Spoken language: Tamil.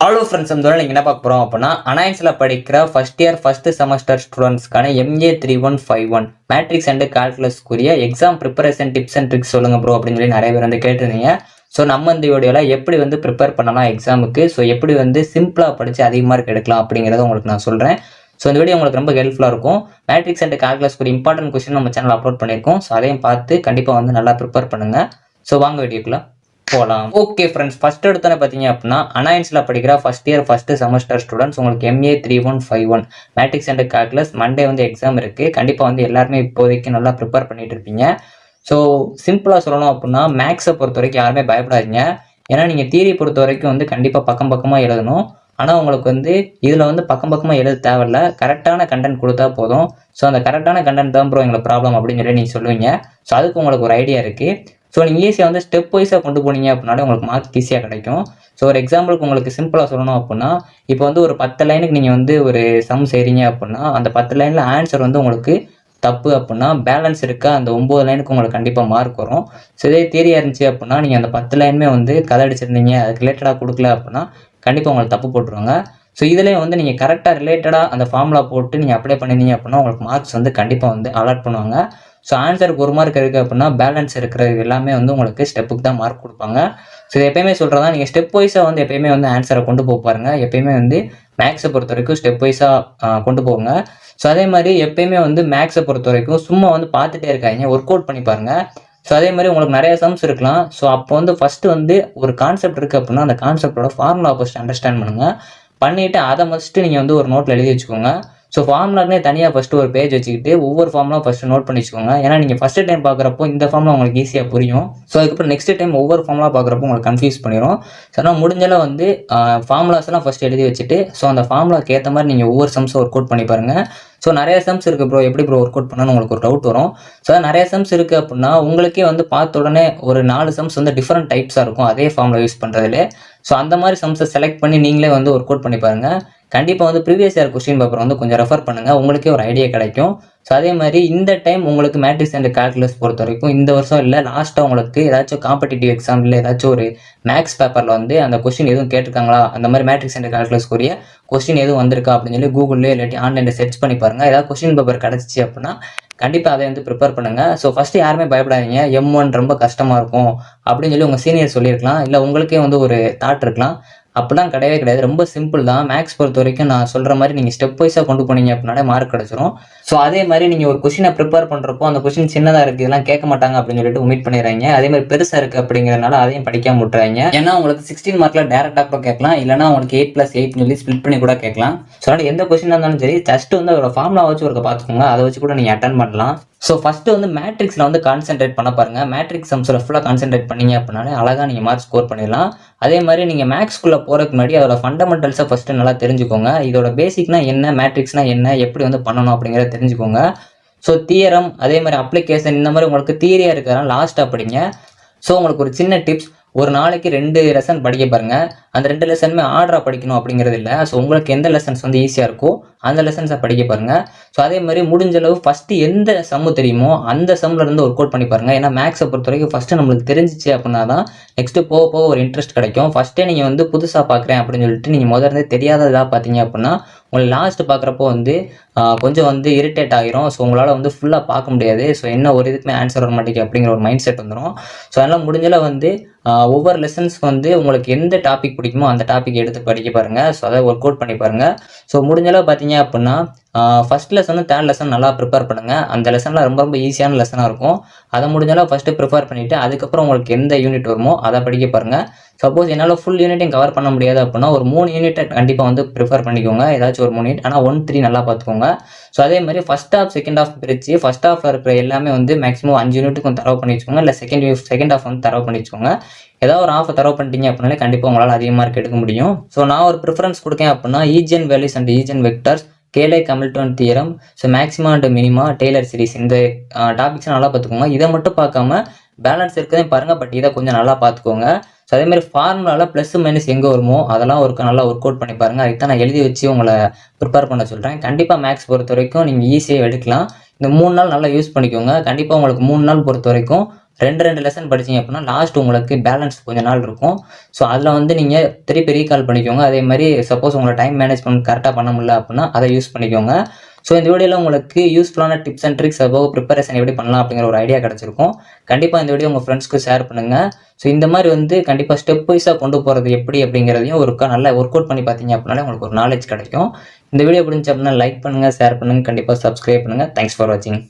ஹலோ ஃப்ரெண்ட்ஸ், இந்த நீங்கள் என்ன பார்க்க போகிறோம் அப்படின்னா அனாயின்ஸில் படிக்கிற ஃபர்ஸ்ட் இயர் ஃபர்ஸ்ட் செமஸ்டர் ஸ்டூடெண்ட்ஸ்க்கான MA3151 மேட்ரிக்ஸ் அண்ட் கால்குலஸ்க்குரிய exam preparation tips and tricks சொல்லுங்க ப்ரோ அப்படின்னு சொல்லி நிறைய பேர் வந்து கேட்டிருந்தீங்க. ஸோ நம்ம இந்த வீடியோவில் எப்படி வந்து ப்ரிப்பேர் பண்ணலாம் எக்ஸாமுக்கு, ஸோ எப்படி வந்து சிம்பிளாக படித்து அதிக மார்க் எடுக்கலாம் அப்படிங்கிறத உங்களுக்கு நான் சொல்கிறேன். ஸோ இந்த வீடியோ உங்களுக்கு ரொம்ப ஹெல்ப்ஃபுல்லாக இருக்கும். மேட்ரிக்ஸ் அண்ட் கால்குலஸ்க்கு இம்பார்ட்டன்ட் கொஸ்டின் நம்ம சேனல் அப்லோட் பண்ணியிருக்கோம். ஸோ அதையும் பார்த்து கண்டிப்பாக வந்து நல்லா ப்ரிப்பேர் பண்ணுங்கள். ஸோ வாங்க வீடியோக்குள்ள போகலாம். ஓகே ஃப்ரெண்ட்ஸ், ஃபர்ஸ்ட் எடுத்தோன்னே பார்த்தீங்க அப்படின்னா அனாயின்ஸில் படிக்கிற first year first semester students உங்களுக்கு MA3151 matrix and calculus Monday வந்து எக்ஸாம் இருக்குது. கண்டிப்பாக வந்து எல்லாருமே இப்போதைக்கு நல்லா ப்ரிப்பேர் பண்ணிட்டு இருப்பீங்க. ஸோ சிம்பிளாக சொல்லணும் அப்படின்னா மேக்ஸை பொறுத்த வரைக்கும் யாருமே பயப்படாதீங்க. ஏன்னா நீங்கள் தியரி பொறுத்த வரைக்கும் வந்து கண்டிப்பாக பக்கமாக எழுதணும். ஆனால் உங்களுக்கு வந்து இதில் வந்து பக்கமாக எழுத தேவையில்ல, கரெக்டான கண்டென்ட் கொடுத்தா போதும். ஸோ அந்த கரெக்டான கண்டென்ட் தான் ப்ரோ எங்களுக்கு ப்ராப்ளம் அப்படின்னு சொல்லி நீங்கள் சொல்லுவீங்க. ஸோ அதுக்கு உங்களுக்கு ஒரு ஐடியா இருக்குது. ஸோ நீங்கள் ஈஸியாக வந்து ஸ்டெப் வைஸாக கொண்டு போனீங்க அப்படின்னாலே உங்களுக்கு மார்க் ஈஸியாக கிடைக்கும். ஸோ ஒரு எக்ஸாம்பிளுக்கு உங்களுக்கு சிம்பிளாக சொல்லணும் அப்படின்னா, இப்போ வந்து ஒரு 10 லைனுக்கு நீங்கள் வந்து ஒரு சம் செய்கிறீங்க அப்படின்னா அந்த 10 லைனில் ஆன்சர் வந்து உங்களுக்கு தப்பு அப்படின்னா பேலன்ஸ் இருக்கா அந்த 9 லைனுக்கு உங்களுக்கு கண்டிப்பாக மார்க் வரும். ஸோ இதே தியரியாக இருந்துச்சு அப்படின்னா நீங்கள் அந்த 10 லைனுமே வந்து கதை அடிச்சிருந்தீங்க, அதுக்கு ரிலேட்டடாக கொடுக்கல அப்படின்னா கண்டிப்பாக உங்களுக்கு தப்பு போட்டுருவாங்க. ஸோ இதிலே வந்து நீங்கள் கரெக்டாக ரிலேட்டடாக அந்த ஃபார்முலா போட்டு நீங்கள் அப்ளை பண்ணியிருந்தீங்க அப்படின்னா உங்களுக்கு மார்க்ஸ் வந்து கண்டிப்பாக வந்து அலாட் பண்ணுவாங்க. ஸோ ஆன்சருக்கு 1 மார்க் இருக்குது அப்படின்னா பேலன்ஸ் இருக்கிறது எல்லாமே வந்து உங்களுக்கு ஸ்டெப்புக்கு தான் மார்க் கொடுப்பாங்க. ஸோ இது எப்பயுமே சொல்கிறதா, நீங்கள் ஸ்டெப் வைஸாக வந்து எப்பயுமே வந்து ஆன்சரை கொண்டு போக பாருங்கள். எப்பயுமே வந்து மேக்ஸை பொறுத்த வரைக்கும் ஸ்டெப் வைஸாக கொண்டு போங்க. ஸோ அதே மாதிரி எப்பயுமே வந்து மேக்ஸை பொறுத்த வரைக்கும் சும்மா வந்து பார்த்துட்டே இருக்காங்க, ஒர்க் அவுட் பண்ணி பாருங்கள். ஸோ அதே மாதிரி உங்களுக்கு நிறைய சம்ஸ் இருக்கலாம். ஸோ அப்போ வந்து ஃபஸ்ட்டு வந்து ஒரு கான்செப்ட் இருக்குது அப்படின்னா அந்த கான்செப்டோட ஃபார்முலா ஃபஸ்ட்டு அண்டர்ஸ்டாண்ட் பண்ணுங்கள். பண்ணிவிட்டு அதை ஃபஸ்ட்டு நீங்கள் வந்து ஒரு நோட்டில் எழுதி வச்சுக்கோங்க. ஸோ ஃபார்முலாக்குனே தனியாக ஃபஸ்ட்டு ஒரு பேஜ் வச்சுக்கிட்டு ஒவ்வொரு ஃபார்முலா ஃபஸ்ட்டு நோட் பண்ணி வச்சுக்கோங்க. ஏன்னா நீங்கள் ஃபஸ்ட்டு டைம் பார்க்குறப்போ இந்த ஃபார்முலா உங்களுக்கு ஈஸியாக புரியும். ஸோ அதுக்கப்புறம் நெக்ஸ்ட் டைம் ஒவ்வொரு ஃபார்முலா பார்க்குறப்போ உங்களுக்கு கன்ஃபியூஸ் பண்ணிடும். ஸோ ஆனால் முடிஞ்சளவு வந்து ஃபார்முலாஸ்லாம் ஃபஸ்ட்டு எழுதி வச்சுட்டு ஸோ அந்த ஃபார்முலாக்கு ஏற்ற மாதிரி நீங்கள் ஒவ்வொரு சம்ஸும் ஒர்க் அவுட் பண்ணி பாருங்கள். ஸோ நிறைய சம்ஸ் இருக்குது ப்ரோ, எப்படி ப்ரோ ஒர்க் அவுட் பண்ணணும்னு உங்களுக்கு ஒரு டவுட் வரும். ஸோ நிறைய சம்ஸ் இருக்குது அப்படின்னா உங்களுக்கே வந்து பார்த்த உடனே ஒரு 4 சம்ஸ் வந்து டிஃப்ரெண்ட் டைப்ஸாக இருக்கும் அதே ஃபார்முலா யூஸ் பண்ணுறதுலே. ஸோ அந்த மாதிரி சம்ஸை செலக்ட் பண்ணி நீங்களே வந்து ஒர்க் அவுட் பண்ணி பாருங்கள். கண்டிப்பாக வந்து ப்ரீவியஸ் இயர் கொஸ்டின் பேப்பர் வந்து கொஞ்சம் ரெஃபர் பண்ணுங்கள், உங்களுக்கே ஒரு ஐடியா கிடைக்கும். ஸோ அதே மாதிரி இந்த டைம் உங்களுக்கு மேட்ரிக்ஸ் அண்ட் கால்குலஸ் பொறுத்த வரைக்கும் இந்த வருஷம் இல்லை லாஸ்ட்டாக உங்களுக்கு ஏதாச்சும் காம்படிட்டிவ் எக்ஸாம் இல்லை ஏதாச்சும் ஒரு மேக்ஸ் பேப்பரில் வந்து அந்த கொஸ்டின் எதுவும் கேட்டிருக்காங்களா, அந்த மாதிரி மேட்ரிக்ஸ் அண்ட் கால்குலஸ்க்குரிய கொஸ்டின் எதுவும் வந்திருக்கா அப்படின்னு சொல்லி கூகுள்லேயே இல்லாட்டி ஆன்லைனில் சர்ச் பண்ணி பாருங்கள். ஏதாவது கொஸ்டின் பேப்பர் கிடச்சிச்சு அப்படின்னா கண்டிப்பாக அதை வந்து ப்ரிப்பேர் பண்ணுங்கள். ஸோ ஃபஸ்ட்டு யாருமே பயப்படாதீங்க, M1 ரொம்ப கஷ்டமாக இருக்கும் அப்படின்னு சொல்லி உங்கள் சீனியர் சொல்லியிருக்கலாம், இல்லை உங்களுக்கே வந்து ஒரு தாட் இருக்கலாம். அப்படிலாம் கிடையவே கிடையாது, ரொம்ப சிம்பிள் தான். மேக்ஸ் பொறுத்த வரைக்கும் நான் சொல்கிற மாதிரி நீங்கள் ஸ்டெப் வைஸாக கொண்டு போனீங்க அப்படின்னாலே மார்க் கிடச்சிரும். ஸோ அதே மாதிரி நீங்கள் ஒரு கொஸ்டினை ப்ரிப்பேர் பண்ணுறப்போ அந்த கொஸ்டின் சின்னதாக இருக்குது, இதெல்லாம் கேட்க மாட்டாங்க அப்படின்னு சொல்லிட்டு ஒமிட் பண்ணிடுறாங்க. அதே மாதிரி பெருசாக இருக்குது அப்படிங்கிறதுனால அதையும் படிக்காம விட்டுறாங்க. ஏன்னா உங்களுக்கு 16 மார்க்கில் டேரெக்டாக கூட கேட்கலாம், இல்லைனா உங்களுக்கு 8+8 சொல்லி ஸ்பிளிட் பண்ணி கூட கேட்கலாம். ஸோ அதனால் எந்த கொஸ்டினாக இருந்தாலும் சரி ஜஸ்ட் வந்து அதோட ஃபார்முலா வச்சு ஒரு பார்த்துக்கோங்க, அதை வச்சு கூட நீங்கள் அட்டன் பண்ணலாம். ஸோ ஃபஸ்ட்டு வந்து மேட்ரிக்ஸில் வந்து கான்சென்ட்ரேட் பண்ண பாருங்கள். மேட்ரிக்ஸ் சம்ஸில் ஃபுல்லாக கான்சென்ட்ரேட் பண்ணிங்க அப்படின்னாலே அழகாக நீங்கள் மார்க் ஸ்கோர் பண்ணிடலாம். அதே மாதிரி நீங்கள் மேக்ஸ்குள்ளே போகிறதுக்கு முன்னாடி அதோட ஃபண்டமெண்டல்ஸை ஃபஸ்ட்டு நல்லா தெரிஞ்சுக்கோங்க. இதோட பேசிக்னா என்ன, மேட்ரிக்ஸ்னால் என்ன, எப்படி வந்து பண்ணணும் அப்படிங்கிறத தெரிஞ்சுக்கோங்க. ஸோ தியரம் அதே மாதிரி அப்ளிகேஷன் இந்த மாதிரி உங்களுக்கு தியரியாக இருக்கிறதுனால லாஸ்ட்டாக படிங்க. ஸோ உங்களுக்கு ஒரு சின்ன டிப்ஸ், ஒரு நாளைக்கு 2 லெசன் படிக்க பாருங்கள். அந்த 2 லெசனுமே ஆர்டராக படிக்கணும் அப்படிங்கிறது இல்லை. ஸோ உங்களுக்கு எந்த லெசன்ஸ் வந்து ஈஸியாக இருக்கோ அந்த லெசன்ஸை படிக்க பாருங்கள். ஸோ அதே மாதிரி முடிஞ்சளவு ஃபஸ்ட்டு எந்த சம்மு தெரியுமோ அந்த சம்மில் இருந்து ஒர்க் அவுட் பண்ணி பாருங்கள். ஏன்னா மேக்ஸை பொறுத்த வரைக்கும் ஃபஸ்ட்டு நம்மளுக்கு தெரிஞ்சிச்சு அப்படின்னா தான் நெக்ஸ்ட்டு போக போக ஒரு இன்ட்ரெஸ்ட் கிடைக்கும். ஃபஸ்ட்டே நீங்கள் வந்து புதுசாக பார்க்குறேன் அப்படின்னு சொல்லிட்டு நீங்கள் முதல்ல தெரியாததாக பார்த்தீங்க அப்படின்னா உங்களுக்கு லாஸ்ட்டு பார்க்குறப்போ வந்து கொஞ்சம் வந்து இரிட்டேட் ஆகிரும். ஸோ உங்களால் வந்து ஃபுல்லாக பார்க்க முடியாது. ஸோ என்ன ஒரு இதுக்குமே ஆன்சர் வர மாட்டேங்குது அப்படிங்கிற ஒரு மைண்ட் செட் வந்துடும். ஸோ அதனால் முடிஞ்சளவு வந்து ஒவ்வொரு லெசன்ஸ்க்கு வந்து உங்களுக்கு எந்த டாபிக் பிடிக்குமோ அந்த டாபிக் எடுத்து படிக்க பாருங்கள். ஸோ அதை ஒர்க் அவுட் பண்ணி பாருங்கள். ஸோ முடிஞ்சளவு பார்த்தீங்க அப்படின்னா ஃபஸ்ட் லெசன் தேர்ட் லெசன் நல்லா ப்ரிப்பேர் பண்ணுங்கள். அந்த லெசனில் ரொம்ப ஈஸியான லெசனாக இருக்கும். அதை முடிஞ்சளவு ஃபஸ்ட்டு ப்ரிப்பேர் பண்ணிவிட்டு அதுக்கப்புறம் உங்களுக்கு எந்த யூனிட் வருமோ அதை படிக்க பாருங்கள். சப்போஸ் என்னால் ஃபுல் யூனிட்டையும் கவர் பண்ண முடியாது அப்படின்னா ஒரு 3 யூனிட்டை கண்டிப்பாக வந்து ப்ரிஃபர் பண்ணிக்கோங்க, ஏதாச்சும் ஒரு 3 யூனிட். ஆனால் 1, 3 நல்லா பார்த்துக்கோங்க. ஸோ அதே மாதிரி ஃபஸ்ட் ஹாஃப் செகண்ட் ஹாஃப் பிரித்து ஃபஸ்ட் ஹாஃபில் இருக்கிற எல்லாமே வந்து மேக்ஸிமம் 5 யூனிட்டுக்கும் தரவு பண்ணி வச்சுக்கோங்க, இல்லை செகண்ட் ஹாஃப் வந்து தரவு பண்ணி வச்சுக்கோங்க. ஏதாவது ஒரு ஹாஃபை தரவு பண்ணிட்டீங்க அப்படின்னாலே கண்டிப்பாக உங்களால் அதிக மார்க் எடுக்க முடியும். ஸோ நான் ஒரு ப்ரிஃபரன்ஸ் கொடுக்கேன் அப்படின்னா eigenvalues and eigenvectors, Cayley Hamilton theorem, so maxima and minima, Taylor series, இந்த டாபிக்ஸ் நல்லா பார்த்துக்கோங்க. இதை மட்டும் பார்க்காம பேலன்ஸ் இருக்கிறதையும் பாருங்கள், பட் இதை கொஞ்சம் நல்லா பார்த்துக்கோங்க. ஸோ அதேமாதிரி ஃபார்முலாவில் ப்ளஸ் மைனஸ் எங்கே வருமோ அதெல்லாம் நல்லா ஒர்க் அவுட் பண்ணி பாருங்கள். அதுக்கு தான் நான் எழுதி வச்சு உங்களை ப்ரிப்பேர் பண்ண சொல்கிறேன். கண்டிப்பாக மேக்ஸ் பொறுத்த வரைக்கும் நீங்கள் ஈஸியாக எடுக்கலாம். இந்த 3 நாள் நல்லா யூஸ் பண்ணிக்கோங்க. கண்டிப்பாக உங்களுக்கு 3 நாள் பொறுத்த வரைக்கும் ரெண்டு லெசன் படிச்சீங்க அப்படின்னா லாஸ்ட் உங்களுக்கு பேலன்ஸ் கொஞ்ச நாள் இருக்கும். ஸோ அதில் வந்து நீங்கள் திருப்பி ரீகால் பண்ணிக்கோங்க. அதே மாதிரி சப்போஸ் உங்களை டைம் மேனேஜ்மெண்ட் கரெக்டாக பண்ண முடியல அப்படின்னா அதை யூஸ் பண்ணிக்கோங்க. ஸோ இந்த வீடியோவில் உங்களுக்கு யூஸ்ஃபுல்லான tips and tricks above preparation எப்படி பண்ணலாம் அப்படிங்கிற ஒரு ஐடியா கிடச்சிருக்கும். கண்டிப்பாக இந்த வீடியோ உங்கள் ஃப்ரெண்ட்ஸ்க்கு ஷேர் பண்ணுங்கள். ஸோ இந்த மாதிரி வந்து கண்டிப்பாக ஸ்டெப் வைஸாக கொண்டு போகிறது எப்படி அப்படிங்கிறதையும் நல்லா ஒர்க் அவுட் பண்ணி பார்த்தீங்க அப்படின்னாலே உங்களுக்கு ஒரு நாலேஜ் கிடைக்கும். இந்த வீடியோ பிடிச்சி அப்படின்னா லைக் பண்ணுங்கள், ஷேர் பண்ணுங்கள், கண்டிப்பாக சப்ஸ்கிரைப் பண்ணுங்கள். தேங்க்ஸ் ஃபார் வாட்சிங்.